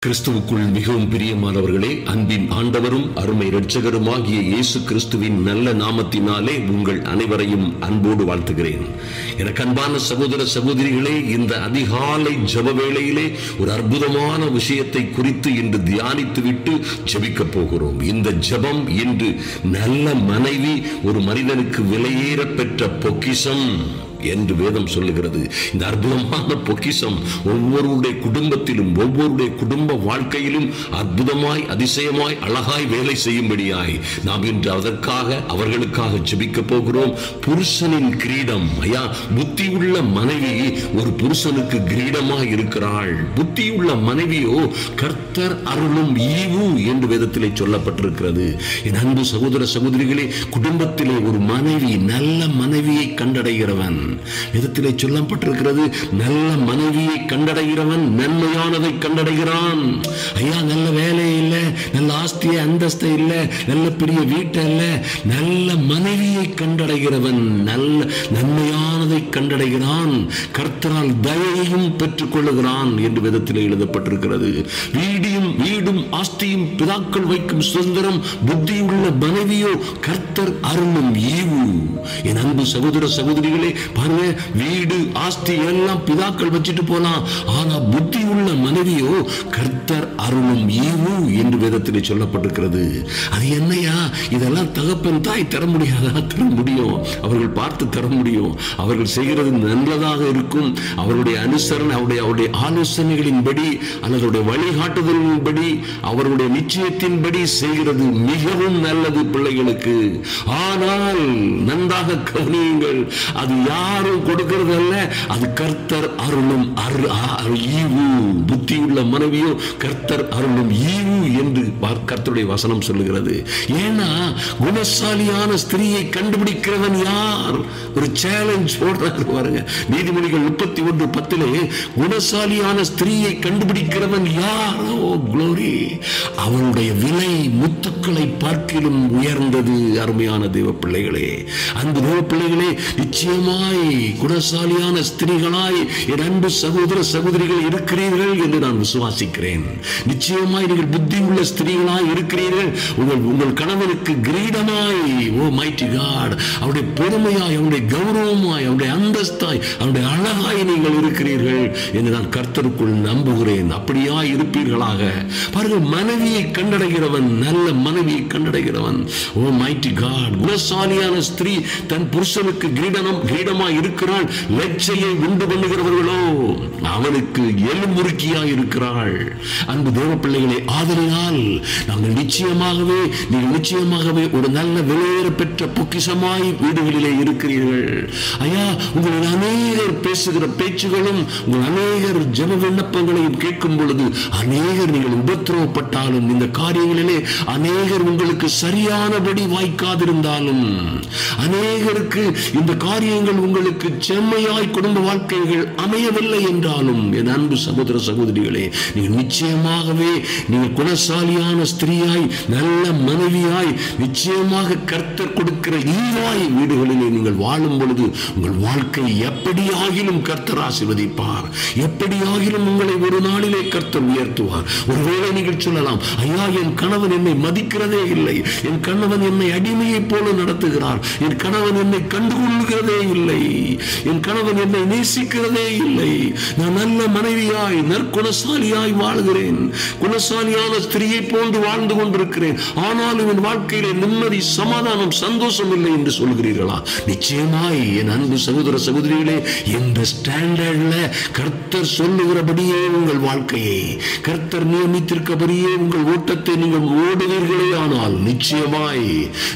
கிறிஸ்துவுக்குள் மிகவும் பிரியமானவர்களே, அன்பின் ஆண்டவரும் அருமை இரட்சகருமாகிய இயேசு கிறிஸ்துவின் நல்ல நாமத்தினாலே உங்கள் அனைவரையும் அன்போடு வாழ்த்துகிறேன். எனக்கு அன்பான சகோதர சகோதரிகளே, இந்த அதிகாலை ஜெப வேளையிலே ஒரு அற்புதமான விஷயத்தை குறித்து இன்று தியானித்துவிட்டு ஜெபிக்க போகிறோம். இந்த ஜெபம் இன்று நல்ல மனைவி ஒரு மனிதனுக்கு விலையேற பெற்ற பொக்கிஷம் என்று வேதம் சொல்லுகிறது. இந்த அற்புதமான பொக்கிஷம் ஒவ்வொருடைய குடும்பத்திலும் ஒவ்வொருடைய குடும்ப வாழ்க்கையிலும் அற்புதமாய் அதிசயமாய் அழகாய் வேலை செய்யும்படியாய் நாம் இன்று அவர்களுக்காக ஜெபிக்க போகிறோம். புருஷனின் கிரீடம். ஐயா, புத்தியுள்ள மனைவி ஒரு புருஷனுக்கு கிரீடமாய் இருக்கிறாள். புத்தியுள்ள மனைவியோ கர்த்தர் அருளும் ஈவு என்று வேதத்திலே சொல்லப்பட்டிருக்கிறது. என் அன்பு சகோதர சகோதரிகளே, குடும்பத்திலே ஒரு மனைவி நல்ல மனைவியை கண்டடைகிறவன். வேதத்திலே சொல்லப்பட்டிருக்கிறது, நல்ல மனைவியை கண்டடைகிறவன் நன்மையானதை கண்டடைகிறான். ஐயா, நல்ல வேலை இல்லை, நல்ல ஆஸ்திய அந்தஸ்தை இல்லை, நல்ல பெரிய வீட்டை இல்லை, நல்ல மனைவியை கண்டடைகிறவன் நல்ல நன்மையானதை கண்டடைகிறான். கர்த்தரால் தயையும் பெற்றுக் கொள்ளுகிறான் என்று வேதத்திலே எழுதப்பட்டிருக்கிறது. வீடும் ஆஸ்தியும் பிதாக்கள் வைக்கும் சுதந்திரம். புத்தியுள்ள மனைவியோ கர்த்தர் அருளும் ஈவு. என் அன்பு சகோதர சகோதரிகளே, பாருங்க, வீடு ஆஸ்தி எல்லாம் பிதாக்கள் வச்சுட்டு போலாம், ஆனா புத்தி உள்ள மனைவியோ கர்த்தர் அருளும் ஈவு என்று வேதத்திலே சொல்லப்பட்டிருக்கிறது. அது என்னையா? இதெல்லாம் தகப்பன் தாய் தர முடியாதா? தர முடியும். அவர்கள் பார்த்து தர முடியும். அவர்கள் செய்கிறது நல்லதாக இருக்கும். அவருடைய அனுசரணை, அவருடைய ஆலோசனைகளின்படி அல்லது வழிகாட்டுதலின்படி அவருடைய நிச்சயத்தின்படி செய்கிறது மிகவும் நல்லது பிள்ளைகளுக்கு. ஆனால் நன்றாக கவனியுங்கள், அது யாரும் கொடுக்கிறது அல்ல, அது கர்த்தர் அருளும் ஈவு. புத்தியுள்ள மனைவியோ கர்த்தர் அருளும் ஈவு என்று கர்த்தருடைய வசனம் சொல்லுகிறது. ஏன்னா குணசாலியான ஸ்திரியை கண்டுபிடிக்கிறவன் யார்? ஒரு சேலஞ்ச் போடுறாரு பாருங்க. நீதிமொழிகள் 31:10 குணசாலியான ஸ்திரியை கண்டுபிடிக்கிறவன் யார்? ஓ க்ளோரி! அவனுடைய விலை முத்துக்களை பார்க்கிலும் உயர்ந்தது. அருமையான தேவ பிள்ளைகளே, அன்பு தேவ பிள்ளைகளே, நிச்சயமாய் குணசாலியான ஸ்திரீகளாய் என் அன்பு சகோதர சகோதரிகள் இருக்கிறீர்கள் என்று நான் விசுவாசிக்கிறேன். நிச்சயமாய் நீங்கள் புத்தி உள்ள ஸ்திரீகளாய் இருக்கிறீர்கள். உங்கள் கணவனுக்கு கிரீடமாய், ஓ மைட்டி காட், அவருடைய பெருமையாய், அவருடைய கௌரவமாய், அவருடைய அந்தஸ்தாய், அவருடைய அழகாய் நீங்கள் இருக்கிறீர்கள் என்று நான் கர்த்தருக்குள் நம்புகிறேன். அப்படியாய் இருப்பீர்களாக. பாருங்கள், மனைவியை கண்டடைகிறவன், நல்ல மனைவியை கண்டடைகிறவன், ஓ மைட்டி காட். குணசாலியான ஸ்திரீ தன் புருஷனுக்கு கிரீடமாய் இருக்கிறாள். லட்சையை உண்டு பண்ணுகிறவர்களோ அவனுக்கு எலும்புருக்கியாய் இருக்கிறாள். அன்பு தேவ பிள்ளைகளே, ஆதலினால் நீங்கள் நிச்சயமாகவே ஒரு நல்ல விலையேற பெற்ற பொக்கிஷமாய் வீடுகளிலே இருக்கிறீர்கள். ஐயா, உங்களில் அநேகர் பேசுகிற பேச்சுகளும் உங்கள் அநேகர் ஜெப விண்ணப்பங்களையும் கேட்கும் பொழுது அநேகர் நீங்கள் உபத்திரவப்பட்டாலும், இந்த காரியங்களிலே அநேகர் உங்களுக்கு சரியானபடி வாய்க்காதிருந்தாலும், அநேகருக்கு இந்த காரியங்கள் உங்களுக்கு செம்மையாய் குடும்ப வாழ்க்கைகள் அமையவில்லை என்றாலும், என் அன்பு சகோதர சகோதரிகளே, நீங்கள் நிச்சயமாகவே நீங்கள் குணசாலியான ஸ்திரீயாய், நல்ல மனைவியாய், நிச்சயமாக கர்த்தர் கொடுக்கிற ஈவாய் வீடுகளிலே நீங்கள் வாழும் பொழுது உங்கள் வாழ்க்கை எப்படியாகிலும் கர்த்தர் ஆசீர்வதிப்பார். எப்படியாகிலும் உங்களை ஒரு நாளிலே கர்த்தர் உயர்த்துவார். ஒருவேளை நீங்கள் சொல்லலாம், ஐயா, என் கணவன் என்னை மதிக்கிறதே இல்லை, என் கணவன் என்னை அடிமையை போல நடத்துகிறார், என் கணவன் என்னை கண்டுகொள்கிறதே இல்லை, என் கணவன் என்னை நேசிக்கிறதே இல்லை, நான் நல்ல மனைவியாய் நற்குணசாலியாய் வாழ்கிறேன், குணசாலியான ஸ்திரியை போன்று வாழ்ந்து கொண்டிருக்கிறேன், ஆனாலும் என் வாழ்க்கையிலே நிம்மதி, சமாதானம், சந்தோஷம் இல்லை என்று சொல்கிறீர்களா? நிச்சயமாய் என் அன்பு சகோதர சகோதரிகளே, இந்த ஸ்டாண்டர்ட்ல கர்த்தர் சொல்லுகிறபடியே உங்கள் வாழ்க்கையை, கர்த்தர் நியமித்திருக்கபடியே உங்கள் ஓட்டத்தை நீங்கள் ஓடுவீர்களே, ஆனால் நிச்சயமாய்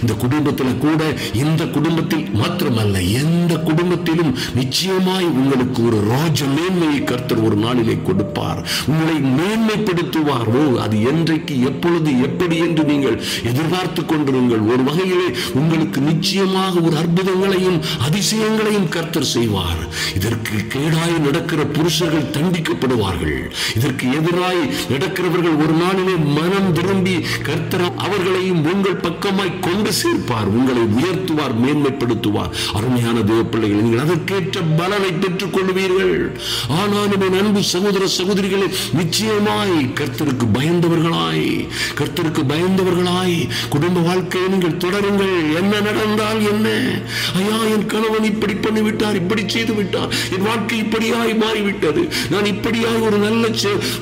இந்த குடும்பத்தில் கூட, இந்த குடும்பத்தில் மாத்திரமல்ல, எந்த குடும்பத்திலும் நிச்சயமாய் உங்களுக்கு ஒரு ராஜ மேன்மையை கர்த்தர் ஒரு நாளிலே கொடுப்பார். உங்களை மேன்மைப்படுத்துவார். அது என்றைக்கு, எப்பொழுது, எப்படி என்று நீங்கள் எதிர்பார்த்து கொண்டிருங்கள். ஒரு வகையிலே உங்களுக்கு நிச்சயமாக ஒரு அற்புதங்களையும் அதிசயங்களையும் கர்த்தர் செய்வார். இதற்கு கேடாய் நடக்கிற புருஷர்கள் தண்டிக்கப்படுவார்கள். இதற்கு எதிராய் நடக்கிறவர்கள் ஒரு நாளிலே மனம் திரும்பி கர்த்தர் அவர்களையும் உங்கள் பக்கமாய் கொண்டு சேர்ப்பார், உங்களை உயர்த்துவார், மேன்மைப்படுத்துவார். அருமையான தேவ பிள்ளைகள், நீங்கள் அதற்கேற்ற பலனை பெற்றுக் கொள்வீர்கள். ஆனாலும் என் அன்பு சகோதர சகோதரிகளே, நிச்சயமாய் கர்த்தருக்கு பயந்தவர்களாய் குடும்ப வாழ்க்கையை நீங்கள் தொடருங்கள். என்ன நடந்தால் என்ன, ஐயா என் கணவன் இப்படி பண்ணிவிட்டார், இப்படி செய்து விட்டார், என் வாழ்க்கை இப்படியாய் மாறிவிட்டது, நான் இப்படியாய் ஒரு நல்ல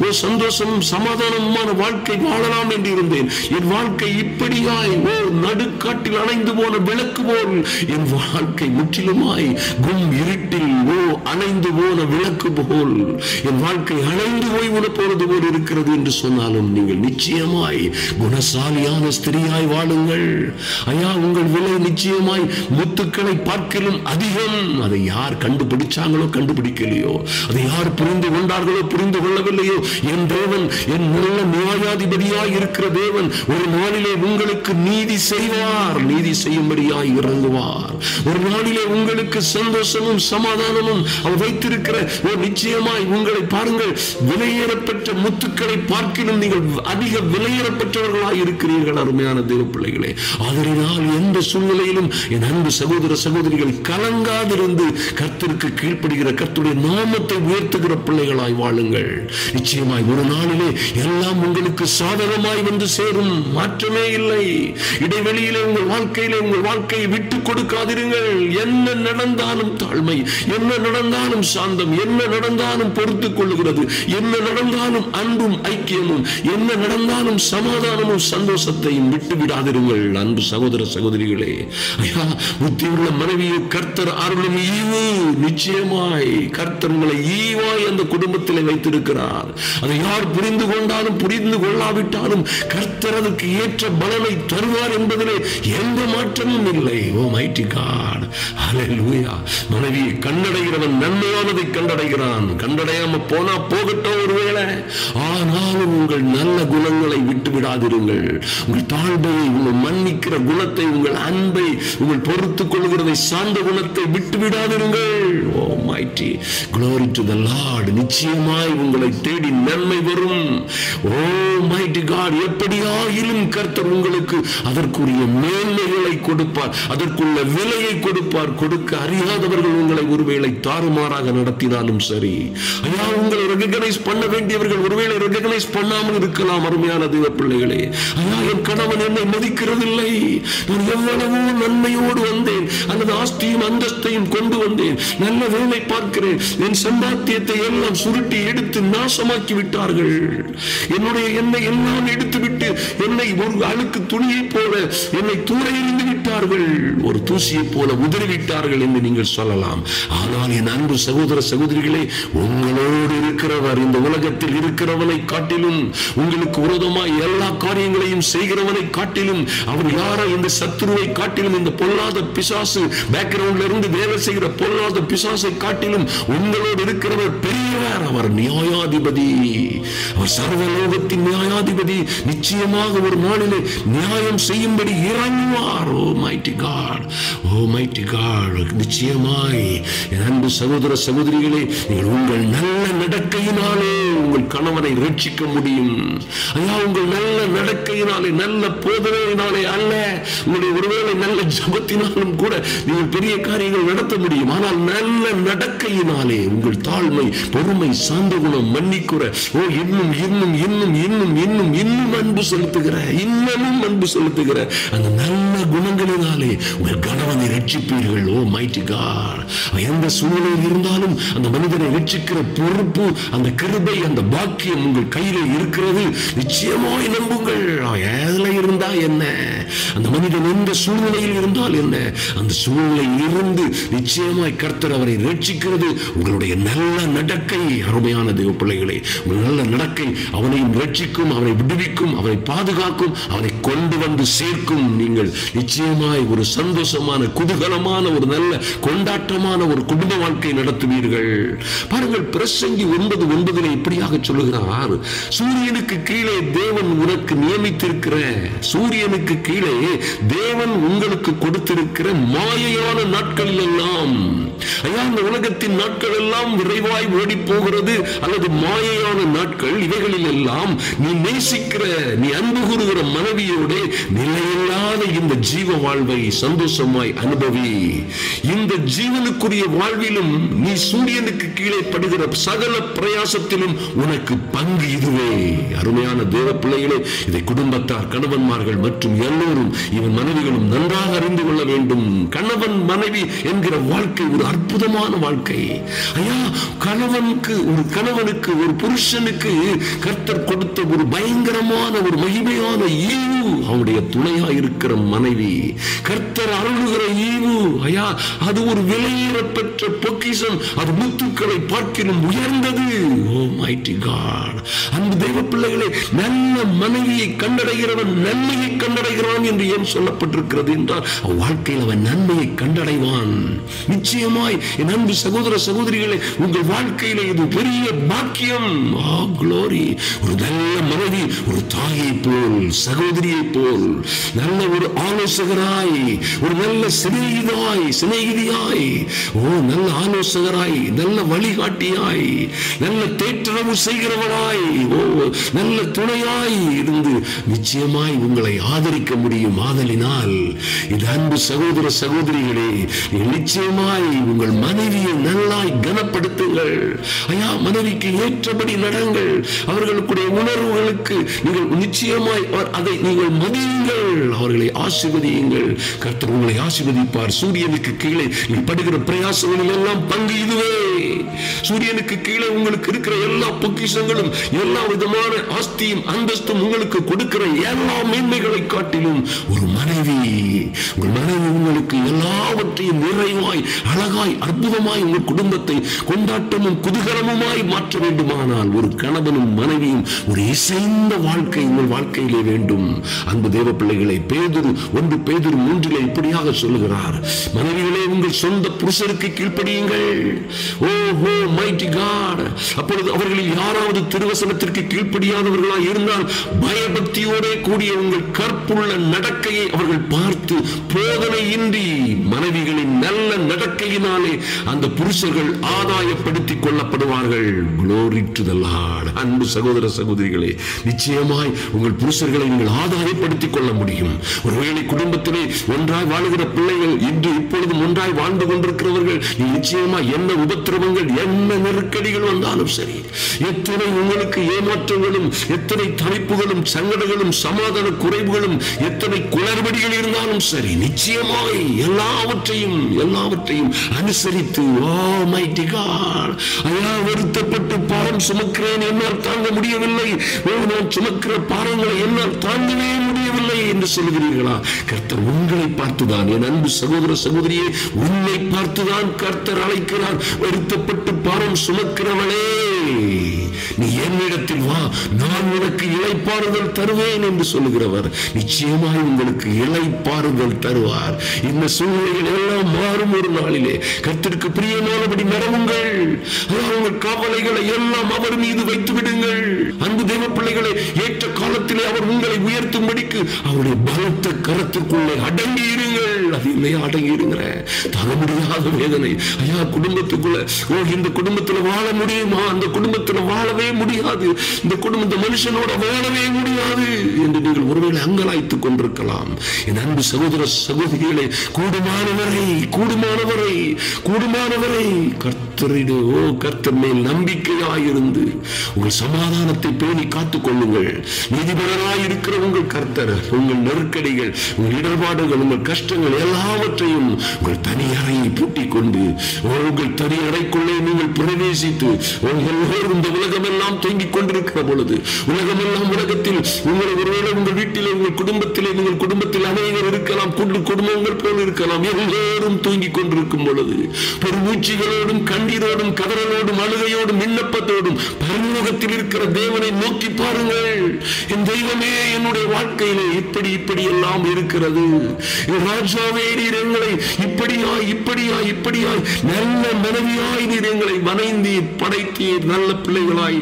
ஒரு சந்தோஷமும் சமாதானமான வாழ்க்கை வாழலாம் என்று இருந்தேன், என் வாழ்க்கை இப்படியாய் ஒரு நடுக்காட்டில் அணைந்து போன விளக்கு போல் என் வாழ்க்கை முற்றிலுமாய் இருட்டில் அணைந்து போன விளக்கு போல் என் வாழ்க்கை அணைந்து போய் போறது போல் இருக்கிறது என்று சொன்னாலும் நீங்கள் நிச்சயமாய் குணசாலியான ஸ்திரியாய் வாழுங்கள். ஐயா உங்கள் விலை நிச்சயமாய் முத்துக்களை பார்க்கலும் அதிகம். அதை யார் கண்டுபிடிச்சாங்களோ கண்டுபிடிக்கலையோ, அதை யார் புரிந்து கொண்டார்களோ புரிந்து கொள்ளவில்லையோ, என் தேவன், என் நல்ல நியாயாதிபதியாய் இருக்கிற தேவன் ஒரு நாளிலே உங்களுக்கு நீதி செய்வார், நீதி செய்யும்படியாய் இறங்குவார். ஒரு நாளிலே உங்களுக்கு சந்தோஷமும் சமாதானமும் அவர் வைத்திருக்கிற நிச்சயமாய் உங்களை பாருங்கள், விலையேறப்பெற்ற முத்துக்களை பார்க்கிலும் நீங்கள் அதிக விலையேறப்பெற்றவர்களாய் இருக்கிறீர்கள். அருமையான தேவ பிள்ளைகளே, அதனால் எந்த சூழ்நிலையிலும் என் அன்பு சகோதர சகோதரிகள் கலங்காதிருந்து கர்த்தருக்கு கீழ்ப்படுகிற, கர்த்தருடைய நாமத்தை உயர்த்துகிற பிள்ளைகளாய் வாழுங்கள். நிச்சயமாய் ஒரு நாளிலே எல்லாம் உங்களுக்கு சாதகமாய் வந்து சேரும், மாற்றமே இல்லை. இடைவெளியிலே உங்கள் வாழ்க்கையை விட்டுக் கொடுக்காதிருங்கள். என்ன நடந்தாலும் தாழ்மை, என்ன நடந்தாலும் சாந்தம், என்ன நடந்தாலும் பொறுத்துக் கொள்ளுகிறது, என்ன நடந்தாலும் அன்பும் ஐக்கியமும், என்ன நடந்தாலும் சமாதானமும் சந்தோஷத்தையும் விட்டு விடாதிருங்கள். அன்பு சகோதர சகோதரிகளே, ஐயா புத்தியுள்ள மனைவியை கர்த்தர் அருளும் ஈவு. நிச்சயமாய் கர்த்தர் உங்களை ஈவாய் அந்த குடும்பத்தில் வைத்திருக்கிறார். அதை யார் புரிந்து கொண்டாலும் புரிந்து கொள்ளாவிட்டாலும் கர்த்தர் அதற்கு ஏற்ற பலனை தருவார் என்பதிலே எந்த மாற்றமும் இல்லை. ஓ மைட்டி காட், ஹல்லேலூயா. மனைவியை கண்டடைகிறவன் நன்மையானதை கண்டடைகிறான். கண்டடையாம போனா போகட்டும் ஒருவேளை, ஆனாலும் உங்கள் நல்ல குணங்களை விட்டு விடாதிருங்கள். உங்கள் தாழ்மையை, உங்கள் மன்னிக்கிற குணத்தை, உங்கள் அன்பை, உங்கள் பொறுத்துக் கொள்கிறதை, சார்ந்த குணத்தை விட்டு விடாதிருங்கள். Oh mighty, glory to the Lord. நிச்சயமாய் உங்களை தேடி நன்மை வரும். ஓ மைட்டி காட், எப்படியாயிலும் கர்த்தர் உங்களுக்கு அதற்குரிய மேன்மைகளை கொடுப்பார், அதற்குள்ள விலையை கொடுப்பார். கொடுக்க அறியாதவர்கள் உங்களை ஒருவேளை தாறுமாறாக நடத்தினாலும் சரி, ஐயா உங்களை ரெகக்னைஸ் பண்ண வேண்டியவர்கள் ஒருவேளை ரெகக்னைஸ் பண்ணாமல் இருக்கலாம். அருமையான தேவ பிள்ளைகளே, ஐயா என் கணவன் என்னை மதிக்கிறதில்லை, நான் எவ்வளவோ நன்மையோடு வந்தேன், அல்லது ஆஸ்தியும் அந்தஸ்தையும் கொண்டு வந்தேன், நல்ல வேலை பார்க்கிறேன், என் சம்பாத்தியத்தை எல்லாம் சுருட்டி எடுத்து நாசமாக்கி விட்டார்கள், என்னை எல்லாம் எடுத்துவிட்டு என்னை ஒரு அழுக்கு துணியை போல என்னை தூர எறிந்து விட்டார்கள், ஒரு தூசியை போல உதறிவிட்டார்கள் என்று நீங்கள் சொல்லலாம். ஆனால் என் அன்பு சகோதர சகோதரிகளே, உங்களோடு இருக்கிறவர், இந்த உலகத்தில் இருக்கிறவனை காட்டிலும், உங்களுக்கு விரோதமாய் எல்லா காரியங்களையும் செய்கிறவனை காட்டிலும், அவர் யாரா இந்த சத்துருவை காட்டிலும், இந்த பொல்லாத பிசாசு பேக்ரவுண்ட்ல இருந்து வேலை செய்கிற பொல்லாத பிசாசை காட்டிலும் உங்களோடு இருக்கிறவர் பெரியவர். அவர் நியாயாதிபதி, அவர் சர்வலோகத்தின் நியாயாதிபதி. நிச்சயமாக ஒரு நாளிலே நியாயம் செய்யும்படி இறங்குவார். Oh mighty God, oh mighty God. நிச்சயமாய் என் அன்பு சகோதர சகோதரிகளே, நீங்கள் உங்கள் நல்ல நடக்கையினாலே உங்கள் கணவனை ரட்சிக்க முடியும். ஐயா உங்கள் நல்ல நடக்கையினாலே, நல்ல போதனையினாலே அல்ல, உங்களுடைய ஒருவேளை நல்ல ஜபத்தினாலும் கூட நீங்கள் பெரிய காரியங்கள் நடத்த முடியும். ஆனால் நல்ல நடக்கையினாலே உங்கள் தாழ்மை, பொறுமை, சாந்த குணம், மன்னிக்குற, ஓ இன்னும் இன்னும் இன்னும் இன்னும் இன்னும் இன்னும் அன்பு செலுத்துகிற, இன்னமும் அன்பு செலுத்துகிற அந்த நல்ல குணங்களினாலே உங்கள் கணவனை ரட்சிப்பீர்கள். ஓ மைட்டி காட். எந்த சூழ்நிலையில் இருந்தாலும் அந்த மனிதனை ரட்சிக்கிற பொறுப்பு, அந்த கிருபை, அந்த பாக்கியம் உங்கள் கையில இருக்கிறது. நிச்சயமாய் நம்புங்கள். எதுல இருந்தா என்ன, அந்த மனிதன் எந்த சூழ்நிலையில் இருந்தால் என்ன, அந்த சூழ்நிலையில் இருந்து நிச்சயமாய் கர்த்தர் அவரை ரட்சிக்கிறது உங்களுடைய நல்ல நடக்கை. அருமையான தேவ பிள்ளைகளே, உங்கள் நல்ல நடக்கை அவனையும் ரட்சிக்கும், அவனை விடுவிக்கும், அவனை பாதுகாக்கும், அவனை கொண்டு வந்து சேர்க்கும். நீங்கள் நிச்சயம் நிச்சயமாய் ஒரு சந்தோஷமான, குதூகலமான, ஒரு நல்ல கொண்டாட்டமான ஒரு குடும்ப வாழ்க்கை நடத்துவீர்கள். பாருங்கள், பிரசங்கி 9:9 இப்படியாக சொல்லுகிறார், சூரியனுக்கு கீழே தேவன் உனக்கு நியமித்திருக்கிற, சூரியனுக்கு கீழே தேவன் உங்களுக்கு கொடுத்திருக்கிற மாயையான நாட்களில் எல்லாம், ஐயா, இந்த உலகத்தின் நாட்கள் எல்லாம் விரைவாய் ஓடி போகிறது, அல்லது மாயையான நாட்கள், இவைகளில் எல்லாம் நீ நேசிக்கிற, நீ அன்பு கூறுகிற மனைவியோட நிலையில்லாத இந்த ஜீவ வாழ்வை சந்தோஷமாய் அனுபவி. இந்த ஜீவனுக்குரிய வாழ்விலும் நீ சூரியனுக்கு கீழே படுகிற சகல பிரயாசத்திலும் உனக்கு பங்கு இதுவே. அருமையான தேவ பிள்ளைகளே, இதை குடும்பத்தார், கணவன்மார்கள் மற்றும் எல்லோரும், இவன் மனைவிகளும் நன்றாக அறிந்து கொள்ள வேண்டும். கணவன் மனைவி என்கிற வாழ்க்கை ஒரு அற்புதமான வாழ்க்கை. ஐயா, கணவனுக்கு ஒரு புருஷனுக்கு கர்த்தர் கொடுத்த ஒரு பயங்கரமான, ஒரு மகிமையான ஈவு அவனுடைய துணையா இருக்கிற மனைவி. கர்த்தர் அருளுகிற ஈவு, ஐயா, அது ஒரு விலையேறப்பெற்ற பொக்கிஷம். அது முத்துக்களை பார்க்கிலும் உயர்ந்தது. Oh mighty God! அன்பு தெய்வ பிள்ளைகளே, நல்ல மனைவியை கண்டடைகிறவன் நன்மையை கண்டடைகிறான் என்று ஏன் சொல்லப்பட்டிருக்கிறது என்றால், வாழ்க்கையில் அவன் நன்மையை கண்டடைவான். நிச்சயமாய் என் அன்பு சகோதர சகோதரிகளே, உங்கள் வாழ்க்கையில இது பெரிய பாக்கியம். குளோரி! ஒரு நல்ல மனைவி, ஒரு தாயை போல், சகோதரியை போல், நல்ல ஒரு ஆலோசகராய், ஒரு நல்ல சிநேகிதியாய், நல்ல ஆலோசகராய், நல்ல வழிகாட்டியாய், நல்ல தேற்றரவு செய்கிறவராய், நல்ல துணையாய் இருந்து நிச்சயமாய் உங்களை ஆதரிக்க முடியும். ஆதலினால் இந்த அன்பு சகோதர சகோதரிகளே, நிச்சயமாய் உங்கள் மனைவியை நல்லாய் கனப்படுத்துங்கள். ஐயா, மனைவிக்கு ஏற்றபடி நடங்கள். அவர்களுடைய உணர்வுகளுக்கு நீங்கள் நிச்சயமாய் அதை நீங்கள் மதியுங்கள், அவர்களை ஆசீர்வதியுங்கள். கர்த்தர் உங்களை ஆசீர்வதிப்பார். சூரியனுக்கு கீழே நீ படுகிற பிரயாசங்களில் எல்லாம் பங்கு இதுவே. சூரியனுக்கு கீழே உங்களுக்கு இருக்கிற எல்லா பொக்கிஷங்களும், எல்லா விதமான ஆஸ்தியும் அந்தஸ்தும் உங்களுக்கு கொடுக்கிற எல்லா மேன்மைகளை காட்டிலும் ஒரு மனைவி, உங்கள் மனைவி உங்களுக்கு எல்லாவற்றையும் நிறைவாய், அழகாய், அற்புதமாய் உங்கள் குடும்பத்தை கொண்டாட்டமும் குதூகலமுமாய் மாற்ற வேண்டுமானால் ஒரு கணவனும் மனைவியும் ஒரு இசைந்த வாழ்க்கை உங்கள் வாழ்க்கையிலே வேண்டும். அன்பு தேவ பிள்ளைகளை, 1 பேதுரு 3 இப்படியாக சொல்லுகிறார், மனைவிகளே உங்கள் சொந்த புருஷருக்கு கீழ்ப்படியுங்கள். ஓஹோ மைட்டி காட்! அப்பொழுது அவர்களில் யாராவது திருவசனத்திற்கு கீழ்ப்படியாதவர்களாய் இருந்தால் பயபக்தியோட கூடிய உங்கள் கற்புள்ள நடக்கையை அவர்கள் பார்த்து போதனையின்றி மனைவிகளின் நல்ல நடக்கையினாலே அந்த புருஷர்கள் ஆதாயப்படுத்திக் கொள்ளப்படுவார்கள். Glory to the Lord. அன்பு சகோதர சகோதரிகளே, நிச்சயமாய் உங்கள் புருஷர்களை நீங்கள் ஆதாயப்படுத்திக் கொள்ள முடியும். ஒருவேளை குடும்பத்திலே ஒன்றாய் வாழுகிற பிள்ளைகள், இன்று இப்பொழுதும் ஒன்றாய் வாழ்ந்து கொண்டிருக்கிறவர்கள், நிச்சயமாய் என்ன உபத்திரவங்கள், என்ன நெருக்கடிகள் வந்தாலும் சரி, எத்தனை உங்களுக்கு ஏமாற்றங்களும், எத்தனை தவிப்புகளும், சங்கடங்களும், சமாதான குறைவுகளும், எத்தனை குளறுபடிகள் இருந்தாலும் சரி, நிச்சயமாய் எல்லாவற்றையும் அனுசரித்து, ஓ மைட்டி காட், ஐயா, வருத்தப்பட்டு பாரம் சுமக்கிறேன், என்னால் தாங்க முடியவில்லை, நான் சுமக்கிற பாரங்களை என்னால் தாங்கவே முடியவில்லை என்று சொல்கிறீர்களா? கர்த்தர் உங்களை பார்த்துதான், என் அன்பு சகோதர சகோதரியே, உன்னை பார்த்துதான் கர்த்தர் அழைக்கிறார். வருத்தப்பட்டு பாரம் சுமக்கிறவளே, நீ என்னிடத்தில் வா, நான் உனக்கு இளைப்பாறுதல் தருவேன் என்று சொல்லுகிறவர் நிச்சயமாய் உங்களுக்கு இளைப்பாறுதல் தருவார். இந்த சூழ்நிலைகள் எல்லாம் மாறும் ஒரு நாளிலே. கர்த்தருக்கு பிரியமானபடி நடவுங்கள். உங்கள் கவலைகளை எல்லாம் அவர் மீது வைத்து விடுங்கள். அன்பு தேவ பிள்ளைகளை, ஏற்ற காலத்திலே அவர் உங்களை உயர்த்தும்படிக்கு அவருடைய பலத்த கரத்திற்குள்ளே அடங்கி இருங்கள். அது இல்லையா, அடங்கி இருங்கிற தர முடியாத வேதனை. ஐயா, குடும்பத்துக்குள்ள, இந்த குடும்பத்துல வாழ முடியுமா? அந்த குடும்பத்துல வாழவே முடியாது, இந்த குடும்ப மனுஷனோட வாழவே முடியாது என்று நீங்கள் ஒருவேளை அங்கலாய்த்துக் கொண்டிருக்கலாம். என் அன்பு சகோதர சகோதரிகளே, கூடுமானவரை கர்த்தர் மேல் நம்பிக்கையாயிருந்து உங்கள் சமாதானத்தை பேணி காத்துக் கொள்ளுங்கள். நீதிபதியாய் இருக்கிற உங்கள் கர்த்தர் உங்கள் நெருக்கடிகள், உங்கள் இடர்பாடுகள், உங்கள் கஷ்டங்கள் எல்லாவற்றையும் உங்கள் தனி அறையை பூட்டிக் கொண்டு உங்கள் தனி அறைக்குள்ளே நீங்கள் பிரவேசித்து, எல்லோரும் இந்த உலகமெல்லாம் தூங்கிக் கொண்டிருக்கிற பொழுது, உலகத்தில் உங்களை ஒருவேளை உங்கள் வீட்டிலே, உங்கள் குடும்பத்திலே, நீங்கள் குடும்பத்தில் அநேகர் இருக்கலாம், குடும்பங்கள் போல் இருக்கலாம், எல்லோரும் தூங்கிக் கொண்டிருக்கும் பொழுது பெருமூச்சிகளோடும் கண் கண்ணீரோடும் கதறலோடும் அழுகையோடும் விண்ணப்பத்தோடும் பரலோகத்தில் இருக்கிற தேவனை நோக்கி பாருங்கள். என் தெய்வமே, என்னுடைய வாழ்க்கையிலே இப்படி இப்படி எல்லாம் இருக்கிறது. ராஜாவே, நீர் எங்களை இப்படியாய் இப்படியாய் இப்படியாய் நல்ல மனைவியாய் நீர் எங்களை வணைந்தீர், படைத்தீர். நல்ல பிள்ளைகளாய்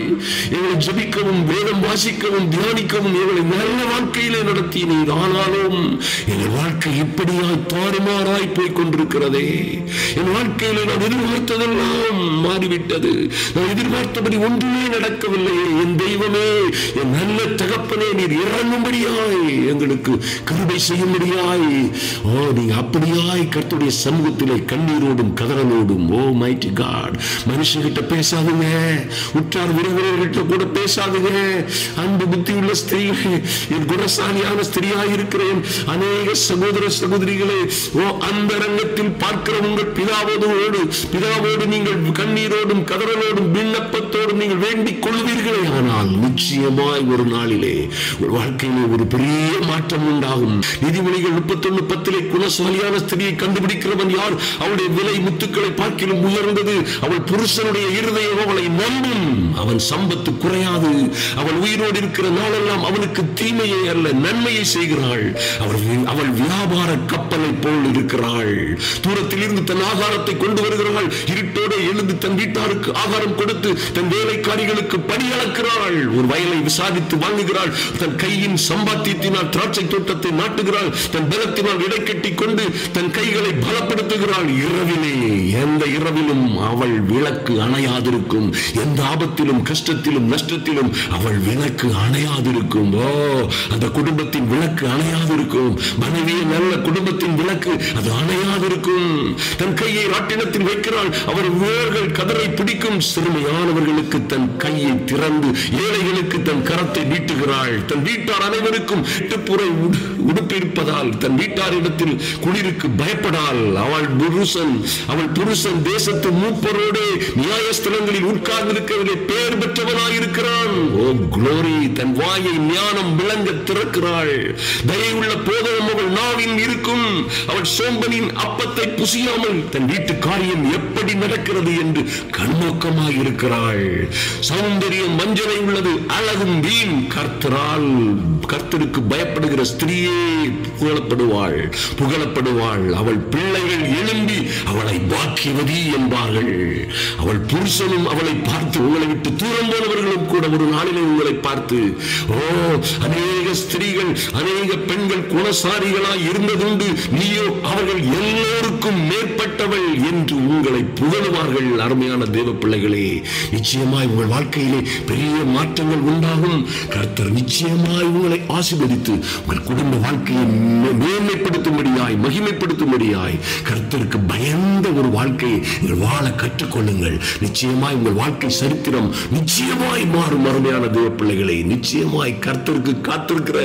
எங்களை ஜபிக்கவும் வேதம் வாசிக்கவும் தியானிக்கவும் எங்களை நல்ல வாழ்க்கையிலே நடத்தினீர். ஆனாலும் என் வாழ்க்கை இப்படியாய் தாறுமாறாய் போய் கொண்டிருக்கிறதே. என் வாழ்க்கையிலே நான் எதிர்பார்த்ததெல்லாம் மாறிவிட்டது. நான் எதிர்பார்த்தபடி ஒன்றுமே நடக்கவில்லை. என் தெய்வமே, என் நல்ல தகப்பனே, நீர் இறங்கும்படியாய் எங்களுக்கு கிருபை செய்யும்படியாய் நீங்க அப்படியாய் கர்த்தருடைய சமூகத்திலே கண்ணீரோடும் கதறலோடும் ஓ மைட்டி காட். மனுஷங்கிட்ட பேசாதுங்க, உற்றார் உறவினர்கிட்ட கூட பேசாதுங்க. அன்பு புத்தி உள்ள ஸ்திரீகள், என் குணசாலியான ஸ்திரீயாய் இருக்கிறேன். அநேக சகோதர சகோதரிகளே, ஓ அந்தரங்கத்தில் பார்க்கிற உங்கள் பிதாவோடு நீங்கள் கண்ணீரோடும் கதறலோடும் விண்ணப்பத்தோடும் நீங்கள் வேண்டிக் கொள்வீர்களே. ஆனால் நிச்சயமாய் ஒரு நாளிலே ஒரு வாழ்க்கையிலே ஒரு பெரிய மாற்றம் உண்டாகும். நீதிமொழிகள் 31:10 குணசாலியான ஸ்திரியை கண்டுபிடிக்கிறவன் யார்? அவளுடைய விலை முத்துக்களை பார்க்கிலும் உயர்ந்தது. அவள் புருஷனுடைய இருதயம் அவளை நம்பும். அவன் சம்பத்து குறையாது. அவள் உயிரோடு இருக்கிற நாளெல்லாம் அவனுக்கு தீமையை அல்ல நன்மையை செய்கிறாள். அவள் வியாபார கப்பலை போல் இருக்கிறாள். தூரத்தில் இருந்து தன் ஆகாரத்தை கொண்டு வருகிறாள். இருட்டோடு எழுந்து தன் வீட்டாருக்கு ஆகாரம் கொடுத்து தன் வேலைக்காரிகளுக்கு பணி அளக்கிறாள். ஒரு வயலை விசாரித்து வாங்குகிறாள். தன் கையின் சம்பாத்தியத்தினால் திராட்சை தோட்டத்தை நாட்டுகிறாள். தன் பலத்தினால் இடை கட்டி கொண்டு தன் கைகளை பலப்படுத்துகிறாள். இரவிலே எந்த இரவிலும் அவள் விளக்கு அணையாதிருக்கும். எந்த ஆபத்திலும் கஷ்டத்திலும் நஷ்டத்திலும் அவள் விளக்கு அணையாதிருக்கும். ஓ, அந்த குடும்பத்தின் விளக்கு அணையாதிருக்கும். மனைவிய நல்ல குடும்பத்தின் விளக்கு அது அணையாதிருக்கும். தன் கையை ராட்டினத்தில் வைக்கிறாள். அவர் வேர்கள் கதரை பிடிக்கும். சிறுமையானவர்களுக்கு தன் கையை திறந்து ஏழைகளுக்கு தன் கரத்தை நீட்டுகிறாள். தன் வீட்டார் அனைவருக்கும் எட்டுப்புறை உடுப்பிருப்பதால் தன் வீட்டாரிடத்தில் குளிருக்கு பயப்படாள். அவள் புருஷன் தேசத்து மூப்பரோடு நியாயஸ்தலங்களில் உட்கார்ந்திருக்கவில்லை பேர் பெற்றவனாயிருக்கிறான். ஓ குளோரி, தன் வாயை ஞானம் விளங்க திறக்கிறாள். தயவுள்ள போதகம் அவள் நாவில் இருக்கும். அவள் சோம்பனின் அப்பத்தை புசியாமல் தன் வீட்டு காரியம் எப்படி நடக்கிறது என்று கண்ணோக்கமாய் இருக்கிறாள். சௌந்தரியம் மஞ்சளை உள்ளது, அழகும் வீண். கர்த்தருக்கு பயப்படுகிற ஸ்திரீயே புகழப்படுவாள். அவள் பிள்ளைகள் எழும்பி அவளை பாக்கியவதி என்பார்கள். அவள் புருஷனும் அவளை பார்த்து, உங்களை விட்டு தூரம் போனவர்களும் கூட ஒரு நாளிலே உங்களை பார்த்து, ஓ அநேக ஸ்திரீகள் அநேக பெண்கள் குணசாரிகளாய் இருந்ததுண்டு, நீயோ அவர்கள் எல்லோருக்கும் மேற்பட்டவள் என்று உங்களை புகழுவார்கள். அருமையான தேவ பிள்ளைகளே, நிச்சயமாய் உங்கள் வாழ்க்கையிலே பெரிய மாற்றங்கள் உண்டாகும். கர்த்தர் நிச்சயமாய் உங்களை ஆசீர்வதித்து உங்கள் குடும்ப வாழ்க்கையை மேன்மைப்படுத்தும்படியாய் மகிமைப்படுத்தும்படியாய் கர்த்தருக்கு பயந்த ஒரு வாழ்க்கையை நீங்கள் வாழ கற்றுக்கொள்ளுங்கள். நிச்சயமாய் உங்கள் வாழ்க்கை சரித்திரம் நிச்சயமாய் மாறும். அருமையான தேவ பிள்ளைகளை, நிச்சயமாய் கர்த்தருக்கு காத்திருக்கிற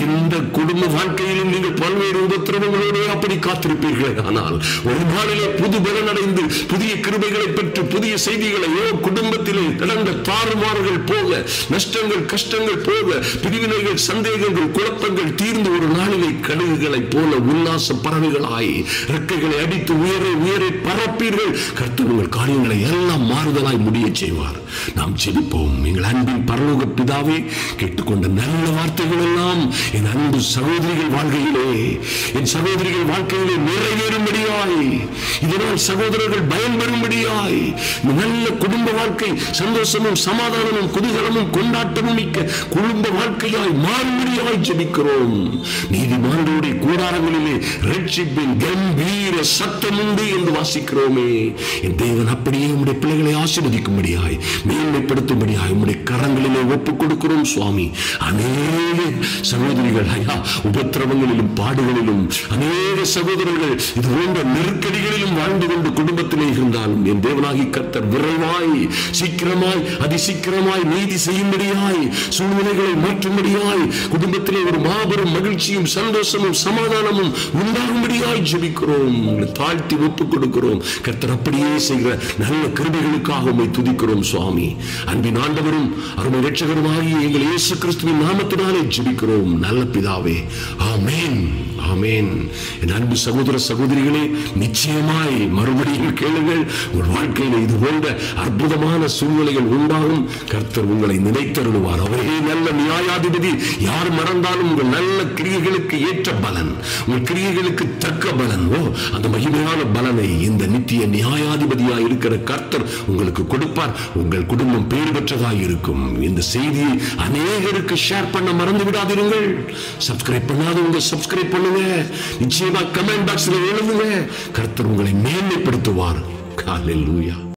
இந்த குடும்ப வாழ்க்கையிலும் நீங்கள் பல்வேறு உபத்திரவங்களோடு அப்படி காத்திருப்பீர்கள். ஆனால் ஒரு நாளிலே புது பலன் அடைந்து புதிய கிருபைகளை பெற்று புதிய செய்திகளையோ குடும்பத்திலே நடந்த தாறுமாறுகள் போக, நஷ்டங்கள் கஷ்டங்கள் போக, பிரிவினைகள் சந்தேகங்கள் குழப்பங்கள் தீர்ந்து ஒரு நாளிலே கடுகுகளைப் போல உல்லாச பறவைகளாய் ரெக்கைகளை அடித்து உயரே உயரே பரப்பீர்கள். கர்த்தர் உங்கள் காரியங்களை எல்லாம் மாறுதலாய் முடிய செய்வார். நாம் ஜெபிப்போம். எங்கள் அன்பின் பரலோக பிதாவே, கேட்டுக்கொண்ட நல்ல வார்த்தைகள் எல்லாம் என் அன்பு சகோதரிகள் வாழ்க்கையிலே, என் சகோதரிகள் வாழ்க்கையிலே நிறைவேறும்படியாய், இதனால் சகோதரர்கள் பயன்பெறும்படியாய், நல்ல குடும்ப வாழ்க்கை சந்தோஷமும் சமாதானமும் குதூகலமும் கொண்டாட்டமும் மிக்க குடும்ப வாழ்க்கையாய் மாறும்படியாய் ஜெபிக்கிறோம். நீதிமான்களுடைய கூடாரங்களிலே ரட்சிப்பின் கம்பீர சத்தம் உண்டு என்று வாசிக்கிறோமே. என் தேவன் அப்படியே உம்முடைய பிள்ளைகளை ஆசீர்வதிக்கும்படியாய் மேன்மைப்படுத்தும்படியாய் உம்முடைய கரங்களிலே ஒப்புக் கொடுக்கிறோம் சுவாமி. அநேக சகோதரிகள் ஐயா உபத்திரவங்களிலும் பாடுகளிலும், அநேக சகோதரர்கள் இது போன்ற நெருக்கடிகளிலும் வாழ்ந்து கொண்டு குடும்பத்திலே இருந்தாலும் என் தேவனாகி கர்த்தர் விரைவாய் சீக்கிரமாய் அதிசீக்கிரமாய் நீதி செய்யும்படியாய் சூழ்நிலைகளை மாற்றும் வரும்படியாய், குடும்பத்திலே ஒரு மாபெரும் மகிழ்ச்சியும் சந்தோஷமும் சமாதானமும் உண்டாகும்படியாய் ஜெபிக்கிறோம். உங்களை தாழ்த்தி ஒப்புக் கொடுக்கிறோம். கர்த்தர் அப்படியே செய்கிற நல்ல கிருபைகளுக்காக உம்மை துதிக்கிறோம் சுவாமி. அன்பின் ஆண்டவரும் அருமை இரட்சகருமாகிய எங்கள் இயேசு கிறிஸ்துவின் நாமத்தினாலே ஜெபிக்கிறோம் நல்ல பிதாவே. ஆமென், ஆமென். என் அன்பு சகோதர சகோதரிகளே, நிச்சயமாய் மறுபடியும் கேளுங்கள். உங்கள் வாழ்க்கையில் இது போன்ற அற்புதமான சூழ்நிலைகள் உண்டாகும். கர்த்தர் உங்களை நினைத்தருளுவார். அவரே நல்ல நியாயாதிபதி. யார் மறந்தாலும் உங்கள் நல்ல கிரியைகளுக்கு ஏற்ற பலன், உங்கள் கிரியைகளுக்கு தக்க பலன், அந்த மகிமையான பலனை இந்த நித்திய நியாயாதிபதியாய் இருக்கிற கர்த்தர் உங்களுக்கு கொடுப்பார். உங்கள் குடும்பம் பேர் பெற்றதாய் இருக்கும். இந்த செய்தியை அநேகருக்கு ஷேர் பண்ண மறந்து விடாதீர்கள். சப்ஸ்கிரைப் பண்ணாதவங்க சப்ஸ்கிரைப் பண்ணுங்க. நிச்சயமா கமெண்ட் பாக்ஸ்ல எழுதுங்க. கர்த்தர் உங்களை மேன்மைப்படுத்துவார். ஹல்லேலூயா.